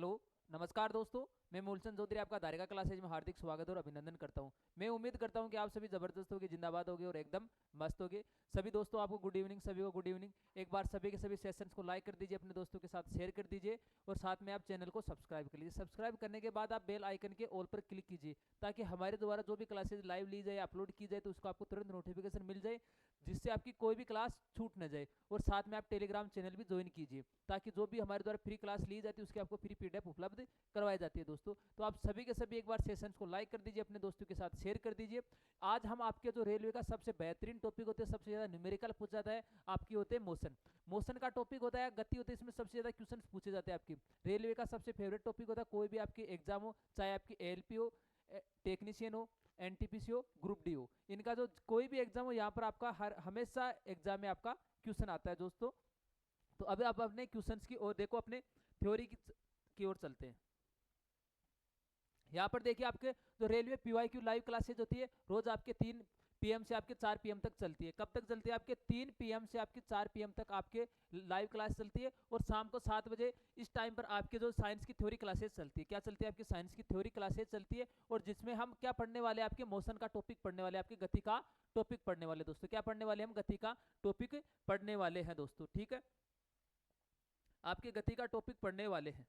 Hello, नमस्कार दोस्तों। मैं मूलचंद चौधरी आपका धारिका क्लासेज में हार्दिक स्वागत और अभिनंदन करता हूं। मैं उम्मीद करता हूं कि आप सभी जबरदस्त होगे, जिंदाबाद होगे और एकदम मस्त होगे। सभी दोस्तों आपको गुड इवनिंग, सभी को गुड इवनिंग। एक बार सभी के सभी सेशंस को लाइक कर दीजिए, अपने दोस्तों के साथ शेयर कर दीजिए और साथ में आप चैनल को सब्सक्राइब कर लीजिए। सब्सक्राइब करने के बाद आप बेल आइकन के ऑल पर क्लिक कीजिए ताकि हमारे द्वारा जो भी क्लासेज लाइव ली जाए, अपलोड की जाए, तो उसको आपको तुरंत नोटिफिकेशन मिल जाए, जिससे आपकी कोई भी क्लास छूट न जाए। और साथ में आप टेलीग्राम चैनल भी ज्वाइन कीजिए ताकि जो भी हमारे द्वारा फ्री क्लास ली जाती है उसकी आपको फ्री पीडीएफ उपलब्ध करवाई जाती है दोस्तों। तो आप सभी के सभी एक बार सेशंस को लाइक कर दीजिए, अपने दोस्तों के साथ शेयर कर दीजिए। आज हम आपके जो रेलवे का सबसे बेहतरीन टॉपिक होते हैं, सबसे ज्यादा न्यूमेरिकल पूछा जाता है, आपकी होते हैं मोशन। मोशन का टॉपिक होता है, गति होती है, इसमें सबसे ज्यादा क्वेश्चन पूछे जाते हैं आपकी। रेलवे का सबसे फेवरेट टॉपिक होता है, कोई भी आपकी एग्जाम हो, चाहे आपकी एएलपी हो, टेक्नीशियन हो, एनटीपीसी हो, ग्रुप डी हो, इनका जो कोई भी एग्जाम हो, यहाँ पर आपका हर हमेशा एग्जाम में आपका क्वेश्चन आता है दोस्तों। तो अभी आप अपने क्वेश्चंस की ओर देखो, अपने थ्योरी की ओर चलते हैं। यहाँ पर देखिए, आपके जो रेलवे पीवाईक्यू लाइव क्लासेज होती है, रोज आपके 3 पीएम से आपके 4 पीएम तक चलती है। कब तक चलती है? आपके 3 पीएम से आपके 4 पीएम तक आपके लाइव क्लास चलती है। और शाम को 7 बजे इस टाइम पर आपके जो साइंस की थ्योरी क्लासेज चलती है, क्या चलती है? आपकी साइंस की थ्योरी क्लासेज चलती है। और जिसमें हम क्या पढ़ने वाले हैं? आपके मोशन का टॉपिक पढ़ने वाले, आपकी गति का टॉपिक पढ़ने वाले दोस्तों। क्या पढ़ने वाले? हम गति का टॉपिक पढ़ने वाले हैं दोस्तों, ठीक है। आपके गति का टॉपिक पढ़ने वाले हैं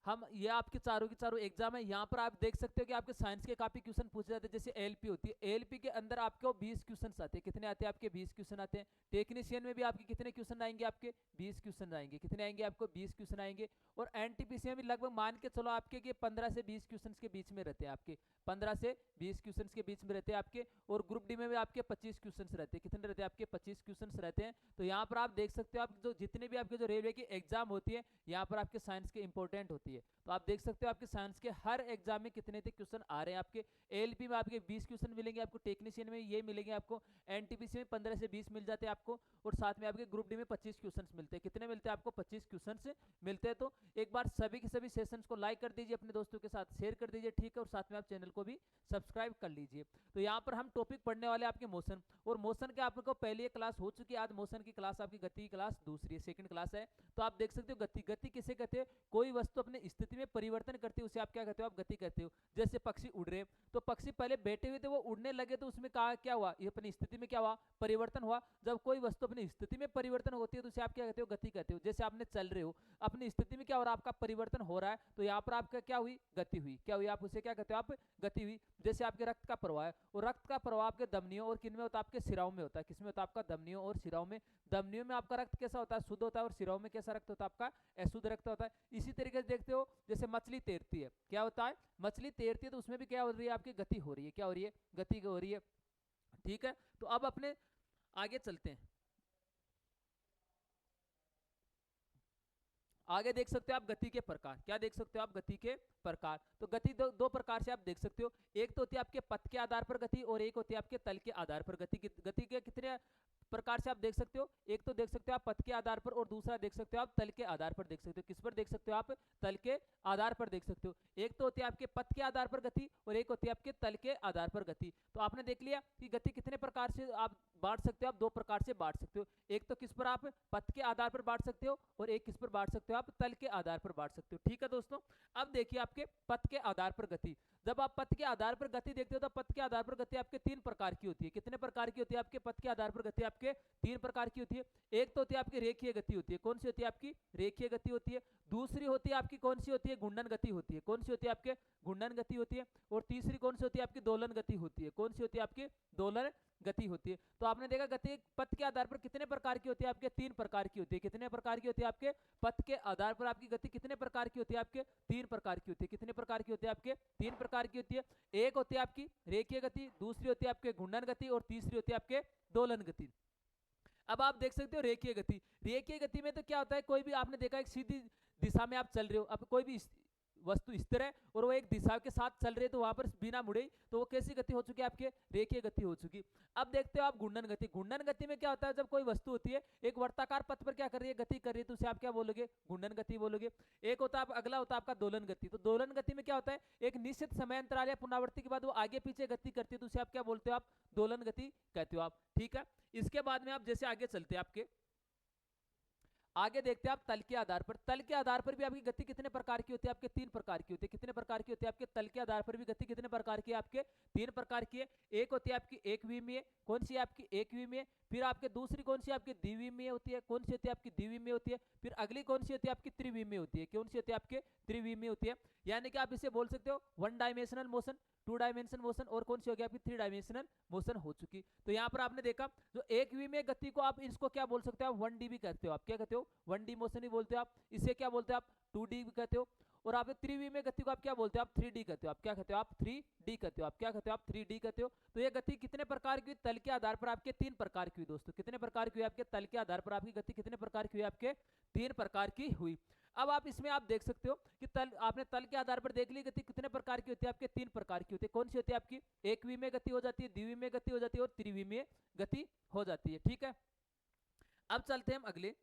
हम। ये आपके चारों की चारों एग्जाम है। यहाँ पर आप देख सकते हो कि आपके साइंस के काफी क्वेश्चन पूछे जाते हैं। जैसे एलपी होती है, एलपी के अंदर आपको 20 क्वेश्चन आते हैं। कितने आते हैं? आपके 20 क्वेश्चन आते हैं। टेक्नीशियन में भी आपके कितने क्वेश्चन आएंगे? आपके 20 क्वेश्चन आएंगे। कितने आएंगे? आपको 20 क्वेश्चन आएंगे। और एनटीपीसी में भी लगभग मान के चलो आपके 15 से 20 क्वेश्चन के बीच में रहते हैं। आपके 15 से 20 क्वेश्चन के बीच में रहते हैं आपके। और ग्रुप डी में भी आपके 25 क्वेश्चन रहते हैं। कितने रहते हैं? आपके 25 क्वेश्चन रहते हैं। तो यहाँ पर आप देख सकते हो, आप जो जितने भी आपके जो रेलवे की एग्जाम होती है, यहाँ पर आपके साइंस के इंपॉर्टेंट होती है। तो आप देख सकते हो आपके साइंस के हर एग्जाम में कितने थे क्वेश्चन आ रहे हैं आपके। एलपी में आपके 20 क्वेश्चन मिलेंगे आपको, टेक्नीशियन में ये मिलेंगे आपको, एनटीपीसी में 15 से 20 मिल जाते हैं आपको, और साथ में आपके ग्रुप डी में 25 क्वेश्चन मिलते हैं। कितने मिलते हैं? आपको 25 क्वेश्चन मिलते हैं। तो एक बार सभी के सभी सेशंस को लाइक कर दीजिए, अपने दोस्तों के साथ शेयर कर दीजिए, ठीक है। और साथ में आप चैनल को भी सब्सक्राइब कर लीजिए। तो यहाँ पर हम टॉपिक पढ़ने वाले आपके मोशन। और मोशन के आपको पहले क्लास हो चुकी है, आज मोशन की क्लास आपकी गति की क्लास दूसरी सेकंड क्लास है। तो आप देख सकते हो गति, गति किसे कहते हैं? कोई वस्तु अपनी स्थिति में परिवर्तन करती है उसे आप क्या कहते हो? आप गति कहते हो। जैसे पक्षी उड़ रहे, तो पक्षी पहले बैठे हुए थे, वो उड़ने लगे, तो उसमें कहा क्या हुआ? ये अपनी स्थिति में क्या हुआ? परिवर्तन हुआ। जब कोई वस्तु अपनी स्थिति में परिवर्तन होती है तो उसे आप क्या कहते हो? गति कहते हो। जैसे आपने चल रहे हो, अपनी स्थिति में क्या हो रहा है? आपका परिवर्तन हो रहा है, तो यहाँ पर आपका क्या हुई? गति हुई। क्या हुई? आप उसे क्या कहते हो? आप गति हुई। जैसे आपके रक्त का प्रवाह है, और रक्त का प्रवाह आपके धमनियों और किन में होता है? आपके सिराओं में होता है। किसमें होता है? आपका धमनियों और सिराओं में। धमनियों में आपका रक्त कैसा होता है? शुद्ध होता है। और सिराओं में कैसा रक्त होता है? आपका अशुद्ध रक्त होता है। इसी तरीके से देखते हो, जैसे मछली तैरती है, क्या होता है? मछली तैरती है, तो उसमें भी क्या हो रही है? आपकी गति हो रही है। क्या हो रही है? गति हो रही है, ठीक है। तो अब अपने आगे चलते हैं। आगे देख सकते हो आप गति के प्रकार। क्या देख सकते हो आप? गति के प्रकार। तो गति दो प्रकार से आप देख सकते हो। एक तो होती है आपके पथ के आधार पर गति, और एक होती है आपके तल के आधार पर गति। गति के कितने प्रकार से आप देख सकते हो? एक तो देख सकते हो आप पथ के आधार पर, और दूसरा देख सकते हो आप तल के आधार पर देख सकते हो। किस पर देख सकते हो आप? तल के आधार पर देख सकते हो। एक तो होती है आपके पथ के आधार पर गति, और एक होती है आपके तल के आधार पर गति। तो आपने देख लिया कि गति कितने प्रकार से आप बांट सकते हो। आप 2 प्रकार से बांट सकते हो। एक तो किस पर? आप पथ के आधार पर बांट सकते हो, और एक किस पर बांट सकते हो? आप तल के आधार पर बांट सकते हो, ठीक है दोस्तों। अब देखिए आपके पथ के आधार पर गति। जब आप पथ के आधार पर गति देखते हो, तो पथ के आधार पर गति आपके 3 प्रकार की होती है। कितने प्रकार की होती है? आपके पथ के आधार पर गति आपके 3 प्रकार की होती है। एक तो होती है आपकी रेखीय गति होती है। कौन सी होती है? आपकी रेखीय गति होती है। दूसरी होती है आपकी कौन सी होती है? घूर्णन गति होती है। कौन सी होती है? आपके घूर्णन गति होती है। और तीसरी कौन सी होती है? आपकी दोलन गति होती है। कौन सी होती है? आपकी दोलन गति होती है। तो आपने देखा गति पथ के आधार पर कितने प्रकार की होती है? आपके 3 प्रकार की होती है। कितने प्रकार की होती है? आपके पथ के आधार पर आपकी गति कितने प्रकार की होती है? आपके 3 प्रकार की होती है। कितने प्रकार की होती है? आपके 3 प्रकार की होती है। एक होती है आपकी रेखीय गति, दूसरी होती है आपके घूर्णन गति, और तीसरी होती है आपके दोलन गति। अब आप देख सकते हो रेखीय गति। रेखीय गति में तो क्या होता है? कोई भी आपने देखा एक सीधी दिशा में आप चल रहे हो, अब कोई भी वस्तु स्थिर है और वो एक दिशा के साथ चल रहे हैं, तो वहां पर बिना मुड़े, तो वो कैसी गति हो चुकी है? आपके रेखीय गति हो चुकी। अब देखते हो आप घूर्णन गति। घूर्णन गति में क्या होता है? जब कोई वस्तु होती है एक वर्ताकार पथ पर क्या कर रही है? गति कर रही है, तो उसे आप क्या बोलोगे? घूर्णन गति बोलोगे। एक होता है अगला होता है आपका दोलन गति। तो दोलन गति में क्या होता है? एक निश्चित समय अंतराल या पुनरावृत्ति के बाद वो आगे पीछे गति करती है, तो उसे आप क्या बोलते हो? आप दोलन गति कहते हो आप, ठीक है। इसके बाद में आप जैसे आगे चलते हैं, आपके आगे देखते हैं आप तल के आधार पर। तल के आधार पर भी आपकी गति कितने प्रकार की होती है? आपके 3 प्रकार की होती है। कितने प्रकार की होती है आपके तल के आधार पर भी गति कितने प्रकार की है? आपके 3 प्रकार की है। एक होती है आपकी एकविमीय, कौन सी है आपकी? एकविमीय। फिर आपके दूसरी कौन सी आपकी द्विविमीय होती है, कौन सी होती है आपकी? द्विविमीय होती है। फिर अगली कौन सी होती है आपकी? त्रिविमीय होती है। कौन सी होती है आपके? त्रिविमीय होती है। यानी कि आप इसे बोल सकते हो 1 डायमेंशनल मोशन, 2 डायमेंशन मोशन, और कौन सी हो गई आपकी? 3 डायमेंशनल मोशन हो चुकी। तो यहाँ पर आपने देखा जो एक विमीय गति को आप इसको क्या बोल सकते हो? आप 1D भी कहते हो। आप क्या कहते हो? 1D मोशन ही बोलते हो आप। इसे क्या बोलते हो आप? 2D भी कहते हो। और आप त्रिविमीय गति को आप क्या बोलते हो? आप 3D कहते हो। आप क्या कहते हो? आप 3D कहते हो। आप क्या कहते हो? आप 3D कहते हो। तो ये गति कितने प्रकार की? तल के आधार पर आपके 3 प्रकार की हुई दोस्तों। कितने प्रकार की हुई आपके? तल के आधार पर आपकी गति कितने प्रकार की हुई आपके? 3 प्रकार की हुई। अब आप इसमें आप देख सकते हो कि तल, आपने तल के आधार पर देख ली गति कितने प्रकार की होती है आपके? 3 प्रकार की होती है। कौन सी होती है आपकी? एक विमीय गति हो जाती है, द्विविमीय गति हो जाती है, और त्रिविमीय गति हो जाती है। ठीक है, अब चलते हैं हम अगले।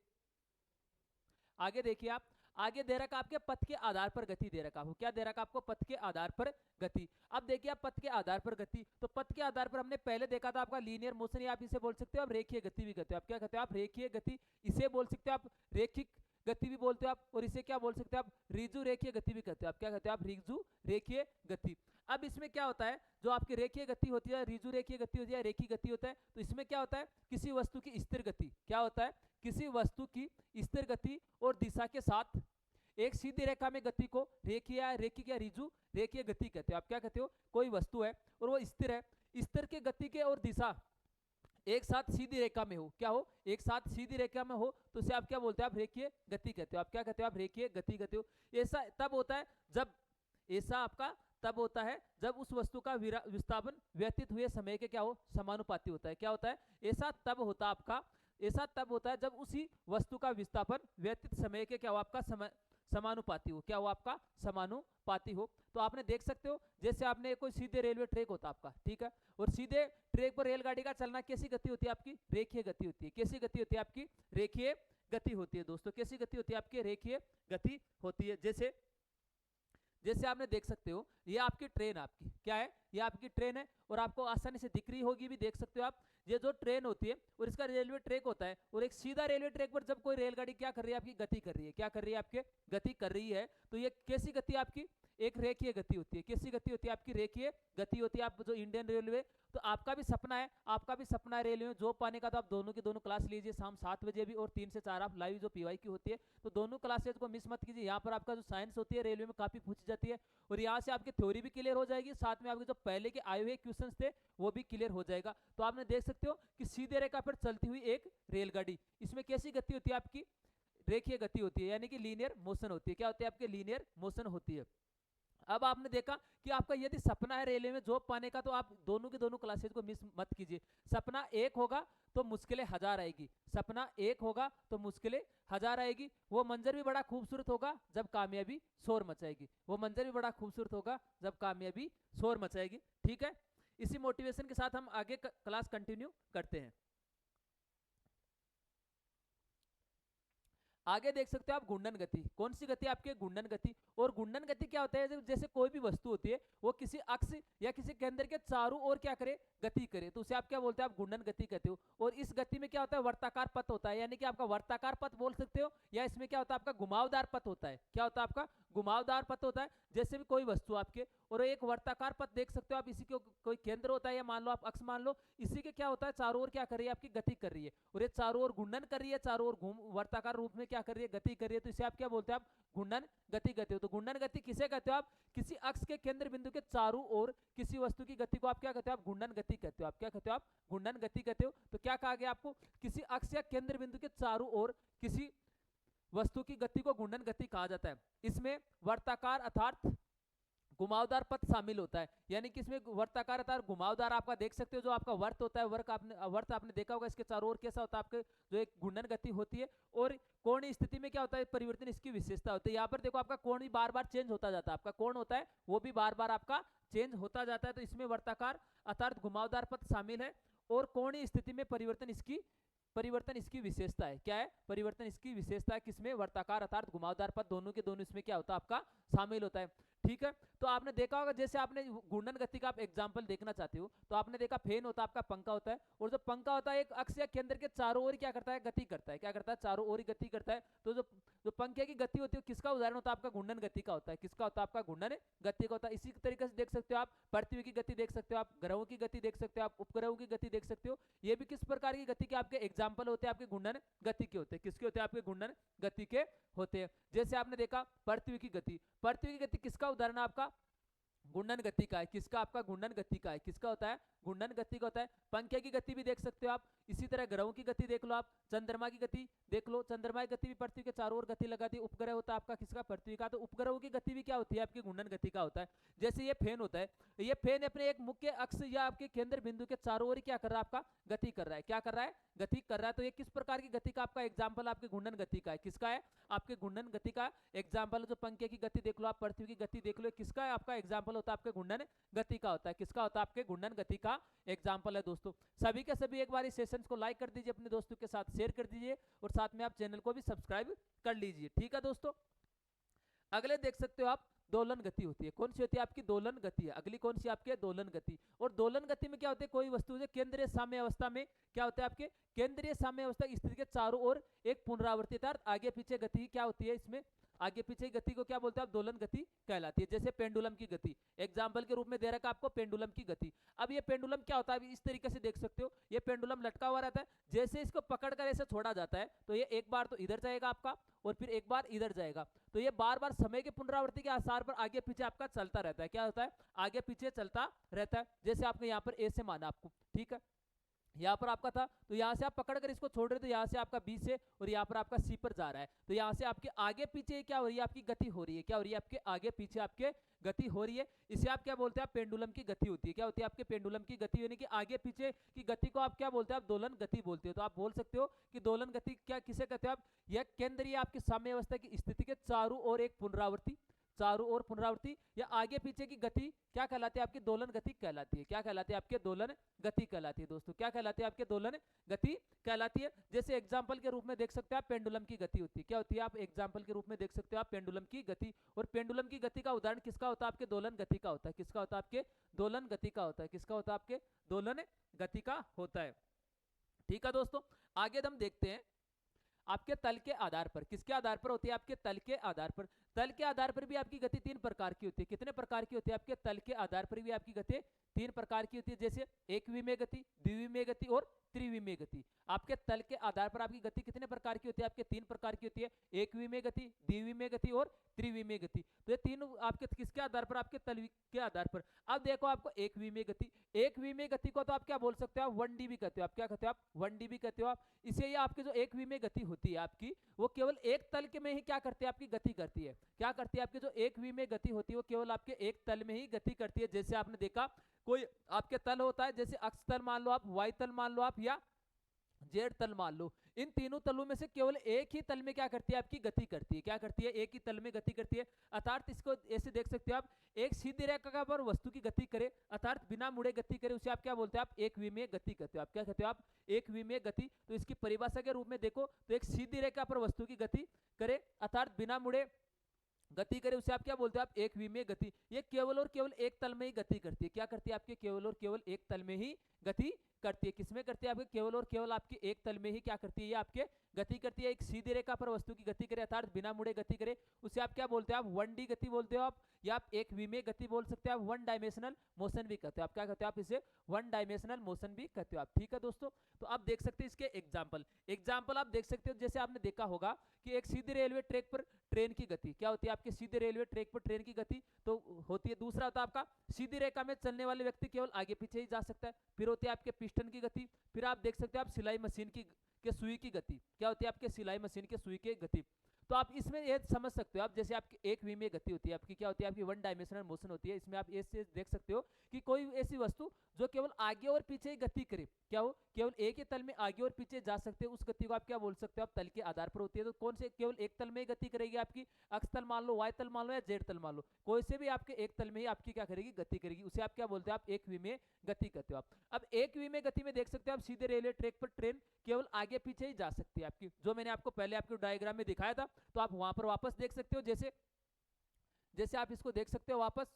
आगे देखिए आप, आगे दे रखा आपके पथ के आधार पर गति दे रखा हो। क्या दे रखा आपको? पथ के आधार पर गति। अब देखिए आप पथ के आधार पर गति, तो पथ के आधार पर हमने पहले देखा था आपका लीनियर मोशन, या आप इसे बोल सकते हो आप रेखीय गति भी कहते हो। आप क्या कहते हो? आप रेखीय गति इसे बोल सकते हो, आप रेखिक गति भी बोलते हो आप, और इसे क्या बोल सकते हो? आप रिजु रेखीय गति भी कहते हो। आप क्या कहते हो? आप रिजु रेखीय गति। अब इसमें क्या होता है, जो आपकी रेखीय गति होती है, रिजु रेखीय गति होती है, रेखीय गति होता है, तो इसमें क्या होता है? किसी वस्तु की स्थिर गति, क्या होता है? किसी वस्तु की स्थिर गति और दिशा के साथ एक सीधी रेखा में गति को रेखीय या रेखिक या रिजु रेखीय गति कहते हो। आप क्या कहते हो? कोई वस्तु है और वो स्थिर है, स्थिर के गति के और दिशा एक साथ सीधी रेखा में हो, क्या हो? एक साथ सीधी रेखा में हो, तो उसे आप क्या बोलते हो? आप रेखीय गति कहते हो। आप क्या कहते हो? आप रेखीय गति कहते हो। ऐसा तब होता है जब, ऐसा आपका तब होता है जब उस वस्तु का विस्थापन व्यतीत हुए समय के क्या हो? समानुपाती होता है। क्या होता है? ऐसा तब होता आपका, ऐसा तब होता है जब उसी वस्तु का विस्थापन व्यतीत समय के क्या हो? आपका समय समानुपाती हो। क्या हो? आपका समानुपाती हो। तो आपने देख सकते हो जैसे आपने कोई सीधे रेलवे ट्रैक होता आपका, ठीक है, और सीधे ट्रैक पर रेलगाड़ी का चलना कैसी गति होती है आपकी? रेखीय गति होती है। कैसी गति होती है आपकी? रेखीय गति होती है दोस्तों। कैसी गति होती है आपकी? रेखीय गति होती है। जैसे जैसे आपने देख सकते हो ये आपकी ट्रेन, आपकी क्या है? ये आपकी ट्रेन है, और आपको आसानी से दिख रही होगी भी, देख सकते हो आप। ये जो ट्रेन होती है और इसका रेलवे ट्रैक होता है, और एक सीधा रेलवे ट्रैक पर जब कोई रेलगाड़ी क्या कर रही है? आपकी गति कर रही है। क्या कर रही है? आपके गति कर रही है। तो ये कैसी गति आपकी? एक रेखीय गति होती है। कैसी गति होती है आपकी? रेखीय गति होती है। आप जो इंडियन रेलवे, तो आपका भी सपना है, आपका भी सपना है रेलवे में जॉब पाने का, तो आप दोनों की दोनों क्लास लीजिए शाम 7 बजे भी, और 3 से 4 आप लाइव जो पीवाई की होती है, तो दोनों क्लासेज को मिस मत कीजिए। यहाँ पर आपका जो साइंस होती है रेलवे में काफी पूछी जाती है, और यहाँ से आपकी थ्योरी भी क्लियर हो जाएगी, साथ में आपके जो पहले के आए हुए क्वेश्चंस थे वो भी क्लियर हो जाएगा। तो आपने देख सकते हो कि सीधे रेखा पर चलती हुई एक रेलगाड़ी, इसमें कैसी गति होती है आपकी? रेखीय गति होती है, यानी कि लीनियर मोशन होती है। क्या होती है आपके? लीनियर मोशन होती है। अब आपने देखा कि आपका यदि सपना है रेलवे में जॉब पाने का, तो आप दोनों के दोनों क्लासेज को मिस मत कीजिए। सपना एक होगा तो मुश्किलें 1000 आएगी। सपना एक होगा तो मुश्किलें 1000 आएगी। वो मंजर भी बड़ा खूबसूरत होगा जब कामयाबी शोर मचाएगी। वो मंजर भी बड़ा खूबसूरत होगा जब कामयाबी शोर मचाएगी। ठीक है, इसी मोटिवेशन के साथ हम आगे क्लास कंटिन्यू करते हैं। आगे देख सकते हो आप घूर्णन गति। कौन सी गति? आपके घूर्णन गति। और घूर्णन गति क्या होता है? जैसे कोई भी वस्तु होती है वो किसी अक्ष या किसी केंद्र के चारों ओर क्या करे? गति करे, तो उसे आप क्या बोलते हैं? आप घूर्णन गति कहते हो। और इस गति में क्या होता है? वर्ताकार पथ होता है, यानी कि आपका वर्ताकार पथ बोल सकते हो, या इसमें क्या होता है? आपका घुमावदार पथ होता है। क्या होता है? आपका घुमावदार पथ होता है। जैसे भी कोई वस्तु आपके, और एक वर्ताकार पथ देख सकते हो आप, इसी के कोई केंद्र होता है, या मान लो आप अक्ष मान लो, इसी के क्या होता है? चारों ओर क्या कर रही है? आपकी गति कर रही है, और ये चारों ओर घूर्णन कर रही है, चारों ओर घूम वर्ताकार रूप में क्या कर रही है? गति कर रही है। तो इसे आप क्या बोलते हैं? आप घूर्णन गति कहते हो। तो घूर्णन गति किसे कहते हो? आप किसी अक्ष के केंद्र बिंदु के चारों ओर किसी वस्तु की गति को आप क्या कहते हो? आप घूर्णन गति कहते हो। आप क्या कहते हो? आप घूर्णन गति कहते हो। तो क्या कहा गया आपको? किसी अक्ष या केंद्र बिंदु के चारों ओर किसी वस्तु की गति को घूर्णन गति कहा जाता है। इसमें वर्ताकार अर्थात घुमावदार पथ शामिल होता है, यानी कि इसमें वर्ताकार अर्थात घुमावदार आपका देख सकते हो, जो आपका वर्त होता है, वर्त आपने देखा होगा, इसके चारों ओर कैसा होता है? आपके जो एक घूर्णन गति होती है। और कोणीय स्थिति में क्या होता है? परिवर्तन इसकी विशेषता होती है। यहाँ पर देखो आपका कोण भी बार बार चेंज होता जाता है। आपका कोण होता है वो भी बार बार आपका चेंज होता जाता है। तो इसमें वर्ताकार अर्थात घुमावदार पथ शामिल है, और कोणीय स्थिति में परिवर्तन इसकी विशेषता है। क्या है? परिवर्तन इसकी विशेषता है। किसमें? वर्ताकार अर्थात घुमावदार पथ, दोनों के दोनों इसमें क्या होता है? आपका शामिल होता है। ठीक है। तो आपने देखा होगा, जैसे आपने घूर्णन गति का आप एग्जांपल देखना चाहते हो, तो आपने देखा फैन होता है, आपका पंखा होता है, और जो पंखा होता है एक अक्ष या केंद्र के चारों ओर क्या करता है, गति करता है। क्या करता है, चारों ओर ही गति करता है। तो जो जो पंखे की गति होती है किसका उदाहरण होता है, आपका घूर्णन गति का होता है। किसका होता है, आपका घूर्णन गति का होता है। इसी तरीके से देख सकते हो आप पृथ्वी की गति देख सकते हो, आप ग्रहों की गति देख सकते हो, आप उपग्रहों की गति देख सकते हो। ये भी किस प्रकार की गति के आपके एग्जाम्पल होते हैं, आपके घूर्णन गति के होते हैं। किसके होते हैं, आपके घूर्णन गति के होते हैं। जैसे आपने देखा पृथ्वी की गति, पृथ्वी की गति किसका उदाहरण है, आपका घूर्णन गति का है। किसका, आपका घूर्णन गति का है। किसका होता है, घूर्णन गति का होता है। पंखे की गति भी देख सकते हो आप। इसी तरह ग्रहों की गति देख लो आप, चंद्रमा की गति देख लो, चंद्रमा की गति भी पृथ्वी के चारों ओर गति लगाती है। उपग्रह होता है आपका किसका, पृथ्वी का। तो उपग्रहों की गति भी क्या होती है, आपकी घूर्णन गति का होता है। जैसे ये फैन होता है, ये फैन अपने एक मुख्य अक्ष या आपके केंद्र बिंदु के चारों ओर क्या कर रहा है, आपका गति कर रहा है। क्या कर रहा है, गति कर रहा है। तो ये किस प्रकार की गति का आपका एग्जाम्पल आपके घूर्णन गति का है। किसका है, आपके घूर्णन गति का एग्जाम्पल। जो पंखे की गति देख लो आप, पृथ्वी की गति देख लो, किसका है, आपका एग्जाम्पल होता है, आपके घूर्णन गति का होता है। किसका होता है, आपके घूर्णन गति का एग्जाम्पल है। दोस्तों सभी के सभी एक बार इस सेशंस को लाइक कर दीजिए, अपने दोस्तों के साथ शेयर कर दीजिए, और साथ में आप चैनल को भी सब्सक्राइब कर लीजिए। ठीक है दोस्तों, अगले देख सकते हो आप दोलन गति होती है। कौन सी होती है, आपकी दोलन गति है। अगली कौन सी, आपके दोलन गति। और दोलन गति में क्या होता है, कोई वस्तु जो केंद्रीय साम्य अवस्था में क्या होता है, आपके केंद्रीय साम्य अवस्था की स्थिति के चारों ओर एक पुनरावर्ती आगे पीछे गति क्या होती है, इसमें आगे पीछे गति को क्या बोलते हैं, आप दोलन गति कहलाती है। जैसे पेंडुलम की गति एग्जाम्पल के रूप में दे रखा आपको, पेंडुलम की गति। अब ये पेंडुलम क्या होता है, इस तरीके से देख सकते हो, ये पेंडुलम लटका हुआ रहता है। जैसे इसको पकड़कर ऐसे छोड़ा जाता है, तो ये एक बार तो इधर जाएगा आपका, और फिर एक बार इधर जाएगा। तो ये बार बार समय के पुनरावृत्ति के आधार पर आगे पीछे आपका चलता रहता है। क्या होता है, आगे पीछे चलता रहता है। जैसे आपने यहाँ पर ए से माना आपको, ठीक है, यहाँ पर आपका था, तो यहाँ से आप पकड़कर इसको छोड़ रहे, तो यहाँ से आपका बी से, और यहाँ पर आपका सी पर जा रहा है। तो यहाँ से आपके आगे पीछे क्या हो रही है, आपकी गति हो रही है। क्या हो रही है, आपके आगे पीछे आपके गति हो रही है। इसे आप क्या बोलते हैं, आप पेंडुलम की गति होती है। क्या होती है, आपके पेंडुलम की गति, यानी कि आगे पीछे की गति को आप क्या बोलते हैं, आप दोलन गति बोलते हो। तो आप बोल सकते हो कि दोलन गति क्या किसे कहते हो आप, यह केंद्रीय आपकी साम्य अवस्था की स्थिति के चारों ओर एक पुनरावृत्ति, चारों ओर पुनरावृत्ति या आगे पीछे की गति क्या कहलाती है, आपकी दोलन गति कहलाती है। क्या कहलाती है, आपके दोलन गति कहलाती है। दोस्तों क्या कहलाती है, आपके दोलन गति कहलाती है। जैसे एग्जांपल के रूप में देख सकते हैं आप, पेंडुलम की गति होती है। क्या होती है, आप एग्जांपल के रूप में देख सकते हो आप, पेंडुलम की गति। और पेंडुलम की गति का उदाहरण किसका होता है, आपके दोलन गति का होता है। किसका होता है, आपके दोलन गति का होता है। किसका होता है, आपके दोलन गति का होता है। ठीक है दोस्तों, आगे हम देखते हैं आपके तल के आधार पर। किसके आधार पर होती है, आपके तल के आधार पर। तल के आधार पर भी आपकी गति तीन प्रकार की होती है। कितने प्रकार की होती है, आपके तल के आधार पर भी आपकी गति तीन प्रकार की होती है। जैसे एक विमीय गति, द्विविमीय गति और त्रिविमीय गति। आपके तल के आधार पर आपकी गति कितने प्रकार की होती है, आपके तीन प्रकार की होती है। एक विमीय गति, द्विविमीय गति और त्रिविमीय गति। तो ये तीनों आपके किसके आधार पर, आपके तल के आधार पर। अब देखो आपको एक विमीय गति, एक विमीय गति को तो आप क्या बोल सकते हो, आप 1 dB कहते हो। आप क्या कहते हो, आप 1 dB कहते हो आप। इसे ये आपकी जो एक विमीय गति होती है आपकी, वो केवल एक तल के में ही क्या करती है, आपकी गति करती है। क्या करती है, आपकी जो एक विमीय गति होती है वो केवल आपके एक तल में ही गति करती है। जैसे आपने देखा कोई आपके तल होता है, जैसे अक्ष तल मान लो आप, वाई तल मान लो आप, या जेड तल मान लो। इन तीनों तलों में से केवल एक ही तल में क्या करती है, आपकी गति करती है। क्या करती है, एक ही तल में गति करती है। अर्थात इसको ऐसे देख सकते हो आप, एक सीधी रेखा पर वस्तु की गति करे, अर्थात बिना मुड़े गति करे, उसे आप क्या बोलते हैं, आप एक विमीय गति कहते हो। आप क्या कहते हो, आप एक विमीय गति। तो इसकी परिभाषा के रूप में देखो तो एक सीधी रेखा पर वस्तु की गति करे, अर्थात बिना मुड़े गति करे, उसे आप क्या बोलते हैं, आप एक विमीय गति। ये केवल और केवल एक तल में ही गति करती है। क्या करती है, आपके केवल और केवल एक तल में ही गति करती है। किसमें करती है, आपके केवल और केवल आपकी एक तल में ही क्या करती है, ये आपके गति करती है। एक सीधी रेखा पर वस्तु की गति करे, अर्थात बिना मुड़े गति करे, उसे आप क्या बोलते हैं, आप 1D गति बोलते हो आप, या आप एक विमीय गति बोल सकते हैं, आप 1 डायमेंशनल मोशन भी कहते हो। आप क्या कहते हो, आप इसे 1 डायमेंशनल मोशन भी कहते हो आप। ठीक है दोस्तों, तो आप देख सकते हैं इसके एग्जाम्पल आप देख सकते हो। जैसे आपने देखा होगा कि एक सीधे रेलवे ट्रैक पर ट्रेन की गति क्या होती है, आपके सीधे रेलवे ट्रैक पर ट्रेन की गति तो होती है। दूसरा होता है आपका सीधी रेखा में चलने वाले व्यक्ति केवल आगे पीछे ही जा सकता है। फिर होती है आपके पिस्टन की गति। फिर आप देख सकते हो आप सिलाई मशीन की के सुई की गति। क्या होती है, आपके सिलाई मशीन के सुई की गति। तो आप इसमें ये समझ सकते हो आप, जैसे आपकी एक विमीय गति होती है, आपकी क्या होती है, आपकी 1 डायमेंशनल मोशन होती है। इसमें आप ऐसे देख सकते हो कि कोई ऐसी वस्तु जो केवल आगे और पीछे ही गति करे, क्या हो, केवल एक ही तल में आगे और पीछे जा सकते हो, उस गति को आप क्या बोल सकते हो, आप तल के आधार पर होती है। तो कौन से केवल एक तल में ही गति करेगी, आपकी अक्ष तल मान लो, वाई तल मान लो, या जेड तल मान लो, कोई से भी आपके एक तल में ही आपकी क्या करेगी, गति करेगी। उसे आप क्या बोलते हो, आप एक विमीय गति कहते हो आप। अब एक विमीय गति में देख सकते हो आप, सीधे रेलवे ट्रैक पर ट्रेन केवल आगे पीछे ही जा सकती है आपकी, जो मैंने आपको पहले आपके डायग्राम में दिखाया था। तो आप वहां पर वापस देख सकते हो। जैसे जैसे आप इसको देख सकते हो वापस,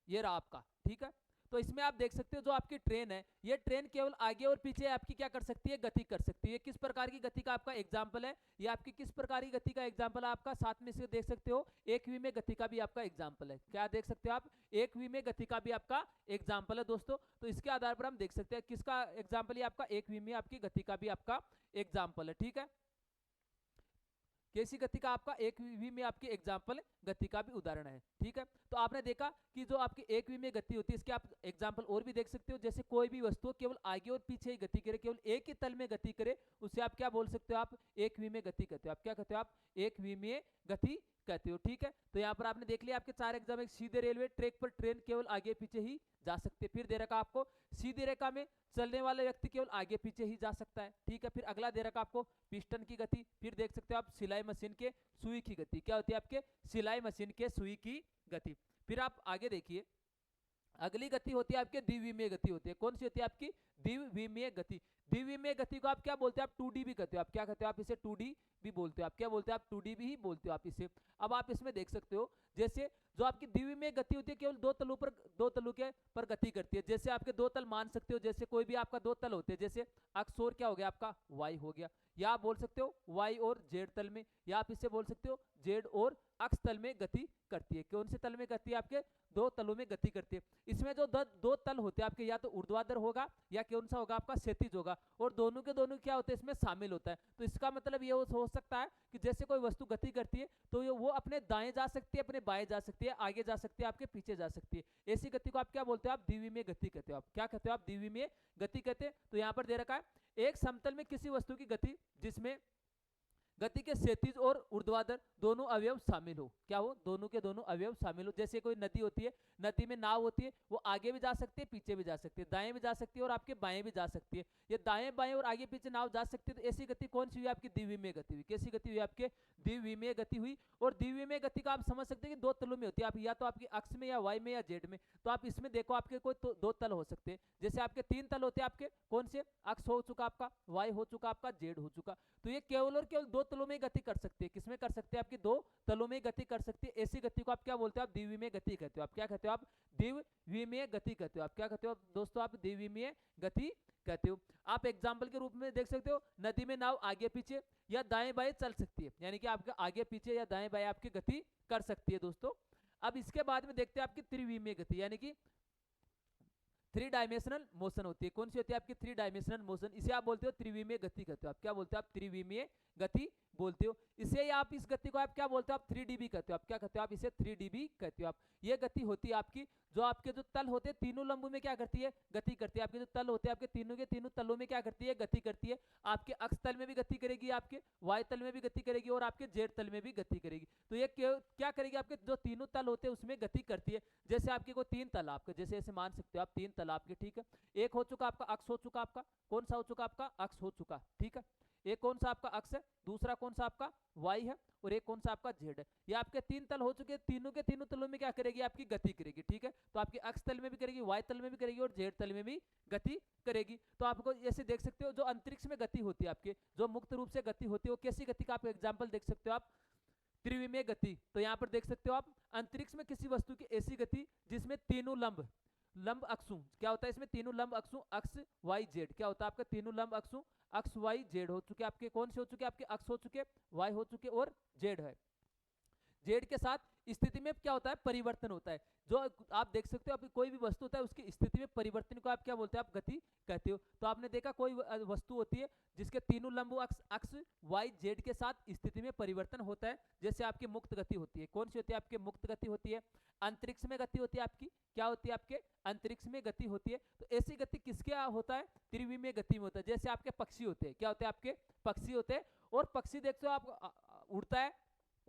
ये रहा आपका, ठीक है। तो इसमें आप देख सकते हो जो आपकी ट्रेन है, ये ट्रेन केवल आगे और पीछे आपकी क्या कर सकती है, गति कर सकती है। किस प्रकार की गति का आपका एग्जाम्पल है, ये आपकी किस प्रकार की गति का एग्जाम्पल है आपका, साथ में से देख सकते हो एक वी में गति का भी आपका एग्जाम्पल है। क्या देख सकते हो आप, एक वी में गति का भी आपका एग्जाम्पल है दोस्तों। तो इसके आधार पर हम देख सकते हैं किसका एग्जाम्पल है, आपका एक वी में आपकी गति का भी आपका एग्जाम्पल है, ठीक है। कैसी गति का आपका एक वी में आपकी एग्जाम्पल गति का भी उदाहरण है, ठीक है। तो आपने देखा कि जो आपकी एक वी में गति होती है, इसके आप एग्जाम्पल और भी देख सकते हो। जैसे कोई भी वस्तु केवल आगे और पीछे ही गति करे, केवल एक ही तल में गति करे, उसे आप क्या बोल सकते हो, आप एक वी में गति कहते हो। आप क्या कहते हो, आप एक वी में गति कहते हो, ठीक है। तो यहाँ पर आपने देख लिया आपके 4 एग्जाम, एक सीधे रेलवे ट्रैक पर ट्रेन केवल आगे पीछे ही जा सकते हैं। फिर दे रखा आपको सीधी रेखा में चलने वाला व्यक्ति केवल आगे पीछे ही जा सकता है, ठीक है। फिर अगला दे रखा आपको पिस्टन की गति। फिर देख सकते हो आप सिलाई मशीन के सुई की गति, क्या होती है आपके सिलाई मशीन के सुई की गति। फिर आप आगे देखिए, अगली गति होती है आपके द्विविमीय गति होती है। कौन सी होती है आपकी, द्विविमीय गति। द्विविमीय गति को आप क्या बोलते हैं, आप 2D भी कहते हो। आप क्या कहते हो, आप इसे 2D भी बोलते हो। आप क्या बोलते हो, आप 2D भी ही बोलते हो आप इसे। अब आप इसमें देख सकते हो, जैसे जो आपकी द्विविमीय गति होती है केवल दो तलों के पर गति करती है। जैसे आपके दो तल मान सकते हो, जैसे कोई भी आपका दो तल होते हैं, जैसे अक्ष और क्या हो गया आपका वाई हो गया, या आप बोल सकते हो वाई और जेड तल में, या आप इसे बोल सकते हो जेड और अक्ष तल में गति करती है। कौन से तल में गति है, आपके दो तलों में गति करती है। इसमें जो दो तल होते हैं आपके, या तो ऊर्ध्वाधर होगा या कौन सा होगा आपका क्षैतिज होगा, और दोनों के दोनों क्या होते हैं इसमें शामिल होता है। तो इसका मतलब ये हो सकता है कि जैसे कोई वस्तु गति करती है तो वो अपने दाएं जा सकती है, अपने बाएं जा सकती है, आगे जा सकती है, आपके पीछे जा सकती है। ऐसी गति को आप क्या बोलते हो, आप द्विविमीय गति कहते हो। आप क्या कहते हो, आप द्विविमीय गति कहते हैं। तो यहाँ पर दे रखा है एक समतल में किसी वस्तु की गति जिसमें गति के क्षैतिज और ऊर्ध्वाधर दोनों अवयव शामिल हो। क्या हो, दोनों के दोनों अवयव शामिल हो। जैसे कोई नदी होती है, नदी में नाव होती है, वो आगे भी जा सकती है, पीछे भी जा सकती है, दाएं भी जा सकती है और आपके बाएं भी जा सकती है। ये दाएं बाएं और आगे पीछे नाव जा सकती है। तो ऐसी गति कौन सी हुई, आपकी द्विविमीय गति हुई। कैसी गति हुई, आपके द्विविमीय गति हुई। और द्विविमीय गति का आप समझ सकते हैं कि दो तलों में होती है, आप या तो आपकी अक्ष में, या वाई में, या जेड में। तो आप इसमें देखो आपके कोई दो तल हो सकते हैं। जैसे आपके 3 तल होते हैं, आपके कौन से, अक्ष हो चुका आपका, वाई हो चुका आपका, जेड हो चुका। तो ये केवल और केवल दो तलों में गति कर सकते हैं। किसमें कर सकते हैं, आपकी दो तलों में गति कर सकती है। ऐसी गति को आप क्या बोलते हो, आप द्विविमीय गति कहते हो। आप क्या कहते हो, आप द्विविमीय गति कहते हो। आप क्या कहते हो दोस्तों, आप द्विविमीय गति कहते हो। आप एग्जाम्पल के रूप में देख सकते हो, नदी में नाव आगे पीछे या दाएं बाएं चल सकती है, यानी कि आपके आगे पीछे या दाएं बाएं आपकी गति कर सकती है दोस्तों। अब इसके बाद में देखते हैं आपकी त्रिविमीय गति, यानी कि 3 डायमेंशनल मोशन होती है। कौन सी होती है, आपकी 3 डायमेंशनल मोशन। इसे आप बोलते हो त्रिविमीय गति कहते हो। आप क्या बोलते हो, आप त्रिविमीय गति बोलते हो। इसे आप इस गति को आप क्या बोलते हो, आप 3D भी कहते हो। आप क्या कहते हो, आप इसे 3D भी कहते हो। आप ये गति होती है आपकी, जो आपके जो तल होते हैं तीनों लंबों में क्या करती है, गति करती है। आपके जो तल होते हैं, आपके तीनों के तीनों तलों में क्या करती है, गति करती है। आपके अक्ष तल में भी गति करेगी, आपके वाई तल में भी गति करेगी, और आपके जेड तल में भी गति करेगी। तो ये क्या करेगी, आपके जो तीनों तल होते हैं उसमें गति करती है। जैसे आपके को 3 तल आपके, जैसे ऐसे मान सकते हो आप 3 तल आपके, ठीक है। एक हो चुका आपका अक्ष हो चुका, आपका कौन सा हो चुका, आपका अक्ष हो चुका, ठीक है। एक कौन सा आपका अक्ष है, दूसरा कौन सा आपका वाई है, और एक कौन सा आपका जेड है। ये आपके 3 तल हो चुके हैं, तीनों के तीनों तलों में क्या करेगी, आपकी गति करेगी, ठीक है। तो आपके अक्ष तल में भी करेगी, वाई तल में भी करेगी, और जेड तल में भी गति करेगी। तो आपको ऐसे देख सकते हो, जो अंतरिक्ष में गति होती है आपके, जो मुक्त रूप से गति होती है, वो कैसी गति का आप एग्जाम्पल देख सकते हो, आप त्रिविमीय गति। तो यहाँ पर देख सकते हो आप, अंतरिक्ष में किसी वस्तु की ऐसी गति जिसमें तीनों लंब अक्षों, क्या होता है इसमें, तीनों लंब अक्षों, अक्ष वाई जेड, क्या होता है आपका तीनों लंब अक्षों, अक्ष वाई जेड हो चुके। आपके कौन से हो चुके, आपके अक्ष हो चुके, वाई हो चुके, और जेड है। जेड के साथ स्थिति में क्या होता है, परिवर्तन होता है। जो आप देख सकते हो, आप कोई भी वस्तु होता है उसकी स्थिति में परिवर्तन को आप क्या बोलते हैं, आप गति कहते हो। तो आपने देखा कोई वस्तु होती है जिसके तीनों लंब अक्ष वाई जेड के साथ स्थिति में परिवर्तन होता है, जैसे आपकी मुक्त गति होती है। कौन सी होती है, आपकी मुक्त गति होती है। अंतरिक्ष में गति होती है आपकी, क्या होती है, आपके अंतरिक्ष में गति होती है। तो ऐसी गति किसके होता है, त्रिविमीय गति में होता है। जैसे आपके पक्षी होते हैं, क्या होते हैं, आपके पक्षी होते हैं, और पक्षी देखते हो आप उड़ता है,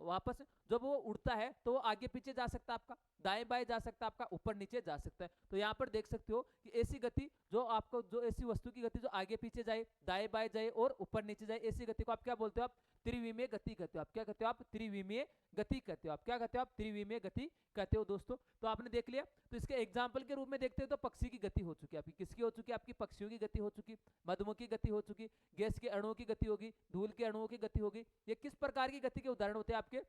वापस जब वो उड़ता है तो वो आगे पीछे जा सकता है आपका, दाएं बाएं जा सकता है आपका, ऊपर नीचे जा सकता है। तो यहाँ पर देख सकते हो कि ऐसी गति जो आपको, जो ऐसी वस्तु की गति जो आगे पीछे जाए, दाएं बाएं जाए और ऊपर नीचे जाए, ऐसी गति को आप क्या बोलते हो? आप त्रिविमीय गति कहते हो। आप क्या कहते हो? आप त्रिविमीय गति कहते हो। आप क्या कहते हो? आप त्रिविमीय गति कहते हो दोस्तों। तो आपने देख लिया। तो इसके एग्जाम्पल के रूप में देखते हो तो पक्षी की गति हो चुकी है आपकी, किसकी हो चुकी है? आपकी पक्षियों की गति हो चुकी, मधुमक्खी की गति हो चुकी, गैस के अणुओं की गति होगी, धूल के अणुओं की गति होगी। ये किस प्रकार की गति के उदाहरण होते हैं? आपके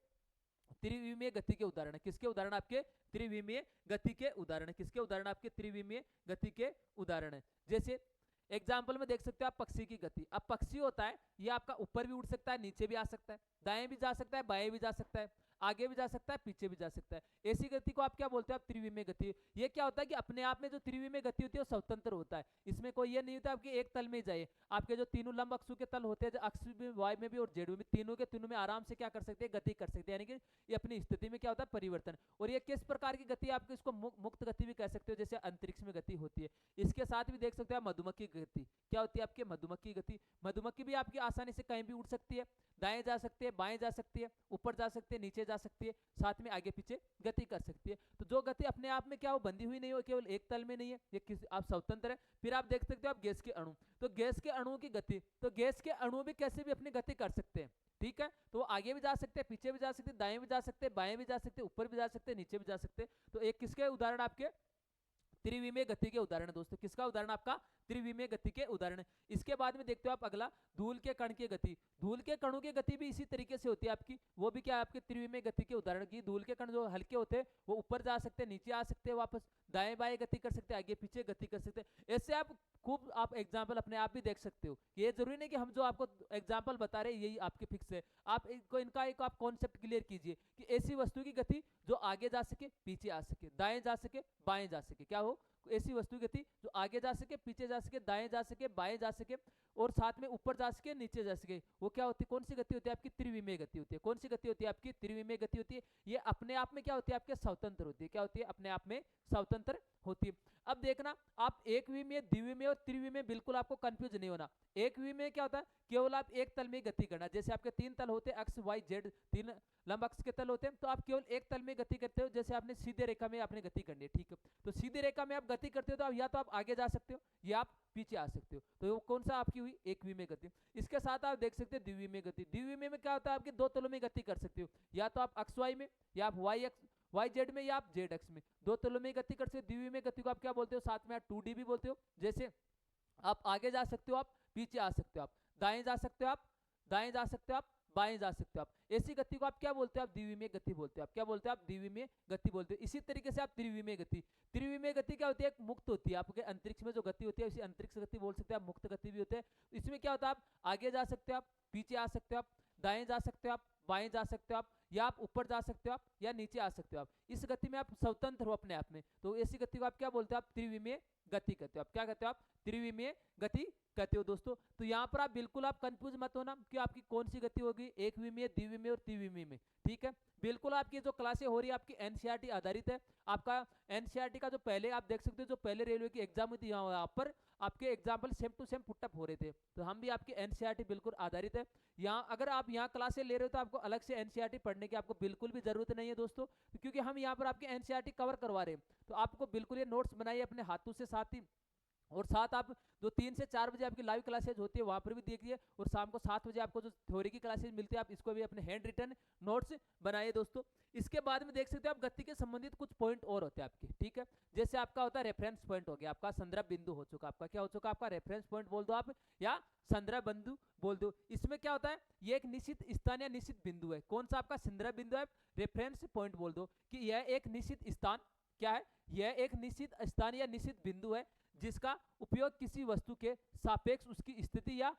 त्रिविमीय गति के उदाहरण। किसके उदाहरण? आपके त्रिविमीय गति के उदाहरण। किसके उदाहरण? आपके त्रिविमीय गति के उदाहरण है। जैसे एग्जाम्पल में देख सकते हो आप पक्षी की गति। अब पक्षी होता है ये आपका ऊपर भी उड़ सकता है, नीचे भी आ सकता है, दाएं भी जा सकता है, बाएं भी जा सकता है, आगे भी जा सकता है, पीछे भी जा सकता है। ऐसी गति को आप क्या बोलते हो? आप त्रिविमीय गति। ये क्या होता है कि अपने आप में जो त्रिविमीय गति होती है वो स्वतंत्र होता है। इसमें कोई ये नहीं होता आपके एक तल में जाए। आपके जो तीनों लंब अक्षों के तल होते हैं, अक्ष में, वाई में भी और जेड में भी, तीनों के तीनों में आराम से क्या कर सकते हैं? गति कर सकते हैं। यानी कि ये अपनी स्थिति में क्या होता है? परिवर्तन। और ये किस प्रकार की गति? आप इसको मुक्त गति भी कह सकते हो, जैसे अंतरिक्ष में गति होती है। इसके साथ भी देख सकते हो मधुमक्खी की गति। क्या होती है आपके? मधुमक्खी गति। मधुमक्खी भी आपकी आसानी से कहीं भी उड़ सकती है, दाएं जा सकती है, बाएं जा सकती है, ऊपर जा सकती है, नीचे जा सकती है, साथ में आगे पीछे गति कर सकती है। तो जो गति अपने आप में क्या वो बंधी हुई नहीं हो, केवल एक तल में नहीं है, ये किस आप स्वतंत्र है। फिर आप देख सकते हो आप गैस के अणु। तो गैस के अणुओं की गति, तो गैस के अणु भी कैसे भी अपनी गति कर सकते हैं, ठीक है। तो वो आगे भी जा सकते हैं, पीछे भी जा सकते हैं, दाएं भी जा सकते हैं, बाएं भी जा सकते हैं, ऊपर भी जा सकते हैं, नीचे भी जा सकते हैं। तो एक किसके उदाहरण? आपके त्रिविमीय गति के उदाहरण दोस्तों। किसका उदाहरण? आपका त्रिविमीय गति के उदाहरण। इसके बाद में देखते हो आप अगला, धूल के कण की गति। धूल के कणों की गति भी इसी तरीके से होती है आपकी, वो भी क्या है? आपके त्रिविमीय गति के उदाहरण की। धूल के कण जो हल्के होते हैं वो ऊपर जा सकते हैं, नीचे आ सकते हैं, वापस दाएं बाएं गति कर सकते हैं, आगे पीछे गति कर सकते हैं। ऐसे आप खूब आप एग्जाम्पल अपने आप भी देख सकते हो। ये जरूरी नहीं कि हम जो आपको एग्जाम्पल बता रहे हैं यही आपके फिक्स है। आप इनको इनका एक आप कॉन्सेप्ट क्लियर कीजिए कि ऐसी वस्तु की गति जो आगे जा सके, पीछे आ सके, दाएं जा सके, बाएं जा सके। क्या हो? ऐसी वस्तु की गति जो आगे जा सके, पीछे जा सके, दाएं जा सके, बाएं जा सके और साथ में ऊपर जा सके, नीचे जा सके। वो क्या होती है? कौन सी गति होती है? आपकी त्रिविमीय गति होती है। कौन सी गति होती है? आपकी त्रिविमीय गति होती है। ये अपने आप में क्या होती है? आपके स्वतंत्र होती है। क्या होती है? अपने आप में स्वतंत्र होती है। अब देखना, आप एक विमीय, द्विविमीय और त्रिविमीय बिल्कुल आपको कंफ्यूज नहीं होना। एक विमीय क्या होता है? केवल आप एक तल में गति करना। जैसे आपके तीन तल होते हैं, एक्स वाई जेड, तीन लंब अक्ष के तल होते हैं, तो आप केवल एक तल में गति करते हो। जैसे आपने सीधे रेखा में आपने गति करनी है, ठीक है। तो सीधी रेखा में आप गति करते हो तो आप या तो आप आगे जा सकते हो या आप पीछे आ सकते हो। तो वो कौन सा आपकी हुई? एक विमीय गति। इसके साथ आप देख सकते हो द्विविमीय गति। द्विविमीय में क्या होता है? आपके दो तलों में गति कर सकते हो, या तो आप एक्स वाई में, या आप वाई एक्स वाई जेड में, या आप जेड एक्स में। दो तलों में गति कर सकते हो। द्विविमीय गति को आप क्या बोलते हो? साथ में आप 2D भी बोलते हो। जैसे आप आगे जा सकते हो, आप पीछे आ सकते हो, आप दाएं जा सकते हो, आप दाएं जा सकते हो, आप बाएं जा सकते हो। आप ऐसी गति को आप क्या बोलते हो? आप द्विविमीय गति बोलते हो। आप क्या बोलते हो? आप द्विविमीय गति बोलते हो। इसी तरीके से आप त्रिविमीय गति। त्रिविमीय गति क्या होती है? एक मुक्त होती है। आपके अंतरिक्ष में जो गति होती है उसी अंतरिक्ष गति बोल सकते हैं आप, मुक्त गति भी होते हैं। इसमें क्या होता है? आप आगे जा सकते हो, आप पीछे आ सकते हो, आप दाएं जा सकते हो, आप बाएं जा सकते हो, आप या आप ऊपर जा सकते हो, आप या नीचे आ सकते हो। आप इस गति में आप स्वतंत्र हो अपने आप में। तो ऐसी गति को आप क्या बोलते हो? आप त्रिविमीय गति कहते हो। आप क्या कहते हो? आप त्रिविमीय गति कहते हो दोस्तों। तो यहाँ पर आप बिल्कुल आप कंफ्यूज मत होना कि आपकी कौन सी गति होगी, एक विमीय, द्विविमीय और त्रिविमीय में, ठीक है। बिल्कुल आपकी जो क्लासें हो रही है आपकी एनसीईआरटी आधारित है। आपका एनसीईआरटी का जो पहले आप देख सकते हो, जो पहले रेलवे की एग्जाम हुई थी यहाँ पर आपके example same to same put up हो रहे थे। तो हम भी आपके एनसीईआरटी बिल्कुल आधारित है। यहाँ अगर आप यहाँ क्लासें ले रहे हो तो आपको अलग से एनसीईआरटी पढ़ने की आपको बिल्कुल भी जरूरत नहीं है दोस्तों, क्योंकि हम यहाँ पर आपके एनसीईआरटी कवर करवा रहे हैं। तो आपको बिल्कुल ये नोट्स बनाइए अपने हाथों से, साथ ही और साथ आप जो 3 से 4 बजे आपकी लाइव क्लासेज होती है वहां पर भी देखिए, और शाम को 7 बजे आपको जो थ्योरी की क्लासेज मिलती है आप इसको भी अपने हैंड रिटन नोट्स बनाइए दोस्तों। इसके बाद में देख सकते हो आप गति के संबंधित कुछ पॉइंट और होते हैं आपके, ठीक है। जैसे आपका होता है रेफरेंस पॉइंट हो गया, आपका संदर्भ बिंदु हो चुका, आपका क्या हो चुका? आपका रेफरेंस पॉइंट बोल दो आप, या संदर्भ बिंदु बोल दो। इसमें क्या होता है? ये एक निश्चित स्थान या निश्चित बिंदु है। कौन सा आपका संदर्भ बिंदु है? रेफरेंस पॉइंट बोल दो कि यह एक निश्चित स्थान क्या है? यह एक निश्चित स्थान या निश्चित बिंदु है जिसका उपयोग किसी वस्तु के सापेक्ष उसकी स्थिति या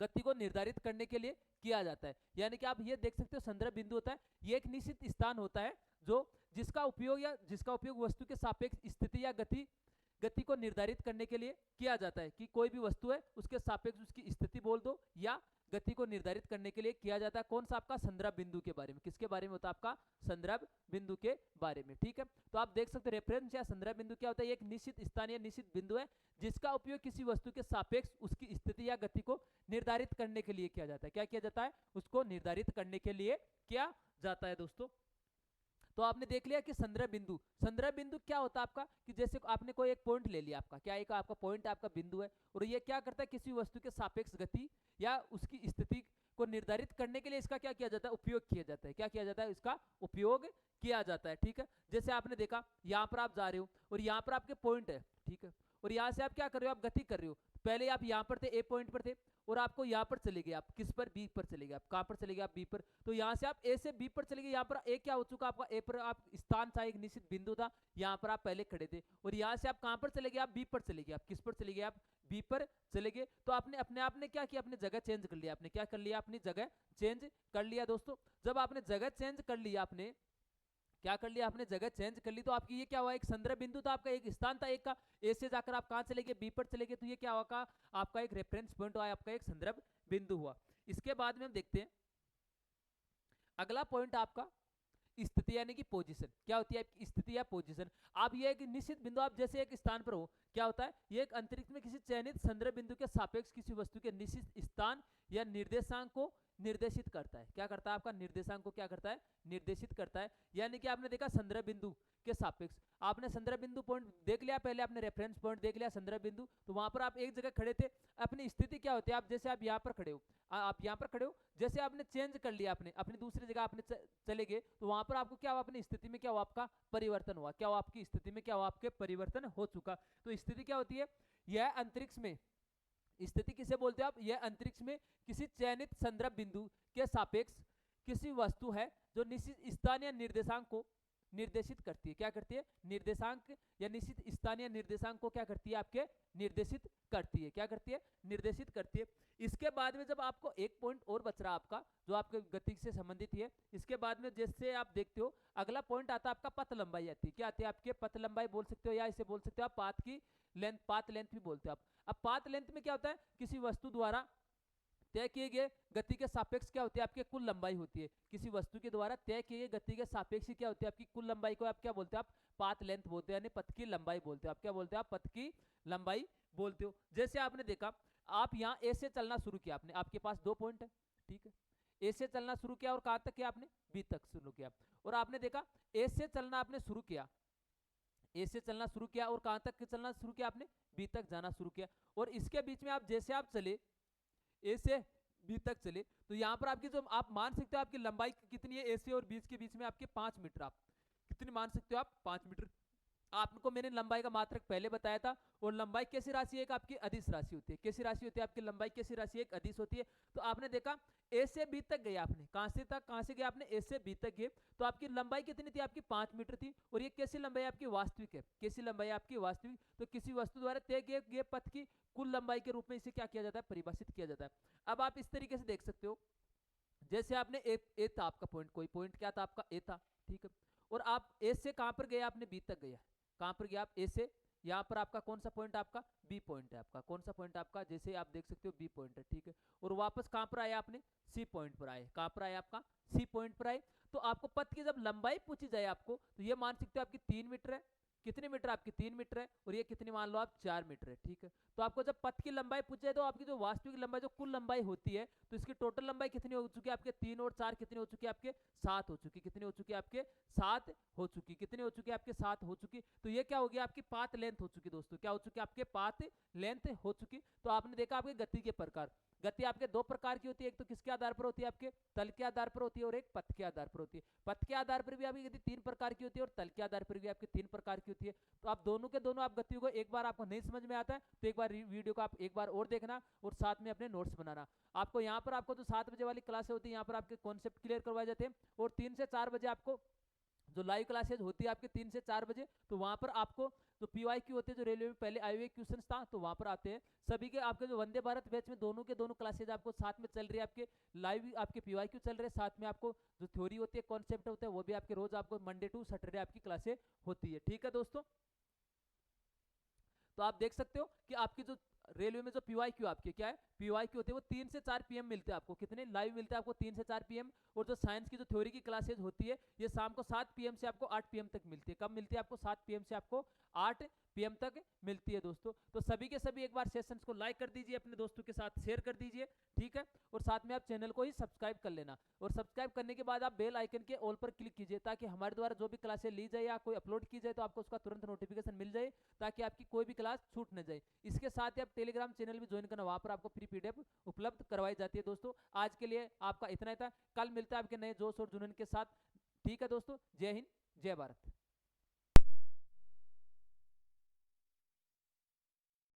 गति को निर्धारित करने के लिए किया जाता है। यानी कि आप ये देख सकते हो संदर्भ बिंदु होता है, ये एक निश्चित स्थान होता है जो जिसका उपयोग वस्तु के सापेक्ष स्थिति या गति को निर्धारित करने के लिए किया जाता है। कि कोई भी वस्तु है उसके सापेक्ष उसकी स्थिति बोल दो या गति को निर्धारित करने के लिए किया जाता है। कौन सा आपका संदर्भ बिंदु के बारे में, किसके बारे में होता है आपका संदर्भ बिंदु के बारे में, ठीक है। तो आप देख सकते हो रेफरेंस या संदर्भ बिंदु क्या होता है, एक निश्चित स्थान या निश्चित बिंदु है जिसका उपयोग किसी वस्तु के सापेक्ष उसकी स्थिति या गति को निर्धारित करने के लिए किया जाता है। क्या किया जाता है, उसको निर्धारित करने के लिए किया जाता है दोस्तों। तो आपने देख लिया कि संदर्भ बिंदु क्या होता है आपका, कि जैसे आपने कोई एक पॉइंट ले लिया, आपका क्या एक आपका पॉइंट आपका बिंदु है, और ये क्या करता है, किसी वस्तु के सापेक्ष गति या उसकी स्थिति को निर्धारित करने के लिए इसका क्या किया जाता है, उपयोग किया जाता है। क्या किया जाता है, इसका उपयोग किया जाता है, ठीक है। जैसे आपने देखा यहाँ पर आप जा रहे हो और यहाँ पर आपके पॉइंट है, ठीक है, और यहाँ से आप क्या कर रहे हो, आप गति कर रहे हो। पहले आप यहाँ पर थे, ए पॉइंट पर थे, और आपको यहाँ पर चले गए, आप किस पर, बी पर चले गए। आप कहाँ पर चले गए, आप बी पर। तो यहाँ से आप ए से बी पर चले गए, यहाँ पर ए क्या हो चुका आपका, ए पर आप स्थान था, एक निश्चित बिंदु था, यहाँ पर आप पहले खड़े थे, और यहाँ से आप कहाँ पर चले गए, आप बी पर चले गए। आप किस पर चले गए, आप बी पर चले गए। तो आपने अपने आप ने क्या किया, अपनी जगह चेंज कर लिया। आपने क्या कर लिया, अपनी जगह चेंज कर लिया दोस्तों। जब आपने जगह चेंज कर लिया, आपने क्या कर लिया, आपने जगह चेंज कर ली, तो आपकी ये क्या हुआ, एक संदर्भ बिंदु था आपका, एक स्थान था एक का। ए से जाकर आप कहाँ चले गए, बी पर चले गए, तो ये क्या हुआ, आपका एक रेफरेंस पॉइंट हुआ, आपका एक संदर्भ बिंदु हुआ। इसके बाद में हम देखते हैं अगला पॉइंट आपका स्थिति यानी कि पोजीशन। क्या होती है आपकी स्थिति या पोजीशन। आप ये एक निश्चित बिंदु, आप जैसे एक स्थान पर हो, क्या होता है, ये एक अंतरिक्ष में किसी चयनित संदर्भ बिंदु के सापेक्ष किसी वस्तु के निश्चित स्थान या निर्देशांक को निर्देशित करता है। क्या करता है, आपका निर्देशांक को क्या करता है, निर्देशित करता है। यानी कि आपने देखा संदर्भ बिंदु के सापेक्ष, आपने संदर्भ बिंदु पॉइंट देख लिया, पहले आपने रेफरेंस पॉइंट देख लिया संदर्भ बिंदु, तो वहां पर आप एक जगह खड़े थे। अपनी स्थिति क्या होती है, आप जैसे आप यहाँ पर खड़े हो, आप यहाँ पर खड़े हो, जैसे आपने चेंज कर लिया, आपने अपनी दूसरी जगह आपने चले गए, तो वहां पर आपको क्या हुआ, अपनी स्थिति में क्या हुआ, आपका परिवर्तन हुआ। क्या हुआ, आपकी स्थिति में क्या हुआ, आपके परिवर्तन हो चुका। तो स्थिति क्या होती है, यह अंतरिक्ष में, स्थिति किसे बोलते हो आप, यह अंतरिक्ष में किसी चयनित संदर्भ बिंदु के सापेक्ष किसी वस्तु है जो निश्चित स्थान या निर्देशांक को निर्देशित करती है। क्या करती है, निर्देशांक या निश्चित स्थान या निर्देशांक को क्या करती है, आपके निर्देशित करती है। क्या करती है, निर्देशित करती है। इसके बाद में जब आपको एक पॉइंट और बच रहा आपका, जो आपके गति से संबंधित है, इसके बाद में जैसे आप देखते हो अगला पॉइंट आता है आपका पथ लंबाई आती है। क्या आती है, आपके पथ लंबाई बोल सकते हो, या इसे बोल सकते हो आप पाथ की लेंथ, पाथ लेंथ भी बोलते हो आप। अब पाथ लेंथ में क्या होता है, किसी वस्तु द्वारा तय किए गए गति के सापेक्ष क्या होती है, आपकी कुल लंबाई होती है। किसी वस्तु के द्वारा तय किए गए गति के सापेक्ष क्या होती है, आपकी कुल लंबाई को आप क्या बोलते हो, आप पाथ लेंथ बोलते हो, यानी पथ की लंबाई बोलते हो। आप क्या बोलते हो, आप पथ की लंबाई बोलते हो। जैसे आपने देखा, आप यहाँ ए से चलना शुरू किया, आपने, आपके पास 2 पॉइंट है, ठीक है, ए से चलना शुरू किया और कहाँ तक किया आपने, बी तक शुरू किया। और आपने देखा ए से चलना आपने शुरू किया, ए से चलना शुरू किया, और कहाँ तक चलना शुरू किया आपने, बी तक जाना शुरू किया। और इसके बीच में आप जैसे आप चले, ए से बी तक चले, तो यहाँ पर आपकी जो आप मान सकते हो आपकी लंबाई कितनी है, ए से और बीच के बीच में आपके 5 मीटर, आप कितनी मान सकते हो, आप 5 मीटर। आपको मैंने लंबाई का मात्रक पहले बताया था। और लंबाई कैसी राशि है, एक आपकी अदिश राशि होती है। कैसी राशि होती है आपकी लंबाई, कैसी राशि, एक अदिश होती है। तो आपने देखा ए से बी तक गए, आपने कहां से तक, कहां से गए आपने, ए से बी तक गए, तो आपकी लंबाई कितनी थी, आपकी 5 मीटर थी। और ये कैसी लंबाई आपकी वास्तविक है, कैसी लंबाई आपकी वास्तविक। तो किसी वस्तु द्वारा तय किए गए पथ की कुल लंबाई के रूप में इसे क्या किया जाता है, परिभाषित किया जाता है। अब आप इस तरीके से देख सकते हो, जैसे आपने ए था आपका पॉइंट, कोई पॉइंट क्या था आपका, ए था, ठीक है, और आप ए से कहां पर गए, आपने बी तक गया। कहां पर गया आप, ए से, यहाँ पर आपका कौन सा पॉइंट, आपका बी पॉइंट है। आपका कौन सा पॉइंट आपका, जैसे आप देख सकते हो बी पॉइंट है, ठीक है। और वापस कहां पर आए आपने, सी पॉइंट पर आए। कहां पर आए, आपका सी पॉइंट पर आए। तो आपको पथ की जब लंबाई पूछी जाए आपको, तो ये मान सकते हो आपकी 3 मीटर है। कितने मीटर, आपकी 3 मीटर है, और ये कितनी मान लो आप 4 मीटर है, ठीक है। तो आपको जब पथ की लंबाई पूछे तो आपकी जो वास्तविक लंबाई, जो कुल लंबाई होती है, तो इसकी टोटल लंबाई कितनी हो चुकी है आपके, 3 और 4 कितनी हो चुकी है आपके, 7 हो चुकी। कितनी हो चुकी है आपके, 7 हो चुकी। कितनी हो चुकी है आपके, 7 हो चुकी। तो ये क्या हो गया, आपकी पाथ लेंथ हो चुकी दोस्तों। क्या हो चुकी, आपके पाथ लेंथ हो चुकी। तो आपने देखा आपके गति के प्रकार, गति आपके 2 प्रकार की होती है। एक तो किसके आधार पर होती है, आपके तल के आधार पर होती है, और एक पथ के आधार पर होती है। पथ के आधार पर भी आपकी गति 3 प्रकार की होती है, और तल के आधार पर भी आपकी 3 प्रकार की होती है। तो आप दोनों के दोनों आप गतियों को, एक बार आपको नहीं समझ में आता है तो एक बार वीडियो को आप एक बार और देखना, और साथ में अपने नोट्स बनाना। आपको यहाँ पर आपको जो 7 बजे वाली क्लास होती है, यहाँ पर आपके कॉन्सेप्ट क्लियर करवाए जाते हैं। और 3 से 4 बजे आपको जो लाइव क्लासेज होती है आपके 3 से 4 बजे, तो वहां पर आपको जो पीवाईक्यू होते हैं, जो रेलवे में पहले आए हुए क्वेश्चन था, तो वहां पर आते हैं सभी के। आपके जो वंदे भारत बैच में दोनों के दोनों क्लासेज आपको साथ में चल रही है, आपके लाइव आपके पीवाईक्यू चल रहे हैं, साथ में आपको जो थ्योरी होती है, कॉन्सेप्ट होते हैं, वो भी आपके रोज आपको मंडे टू सैटरडे आपकी क्लासे होती है, ठीक है दोस्तों। तो आप देख सकते हो कि आपकी जो रेलवे में जो पीवाईक्यू आपके क्या है, पीवाईक्यू होते हैं वो 3 से 4 पीएम मिलते हैं आपको, कितने लाइव मिलते हैं आपको 3 से 4 पीएम। और जो साइंस की जो थ्योरी की क्लासेज होती है ये शाम को 7 पीएम से आपको 8 पीएम तक मिलती है। कब मिलती है आपको? 7 पीएम से आपको 8 पीएम तक मिलती है दोस्तों। तो सभी के सभी एक बार सेशंस को लाइक कर दीजिए, अपने दोस्तों के साथ शेयर कर दीजिए, ठीक है। और साथ में आप चैनल को ही सब्सक्राइब कर लेना, और सब्सक्राइब करने के बाद आप बेल आइकन के ऑल पर क्लिक कीजिए, ताकि हमारे द्वारा जो भी क्लासेस ली जाए या कोई अपलोड की जाए तो आपको उसका तुरंत नोटिफिकेशन मिल जाए, ताकि आपकी कोई भी क्लास छूट न जाए। इसके साथ ही आप टेलीग्राम चैनल भी ज्वाइन करना, वहां पर आपको फ्री पीडीएफ उपलब्ध करवाई जाती है दोस्तों। आज के लिए आपका इतना ही था, कल मिलता है आपके नए जोश और जुनून के साथ, ठीक है दोस्तों। जय हिंद, जय भारत।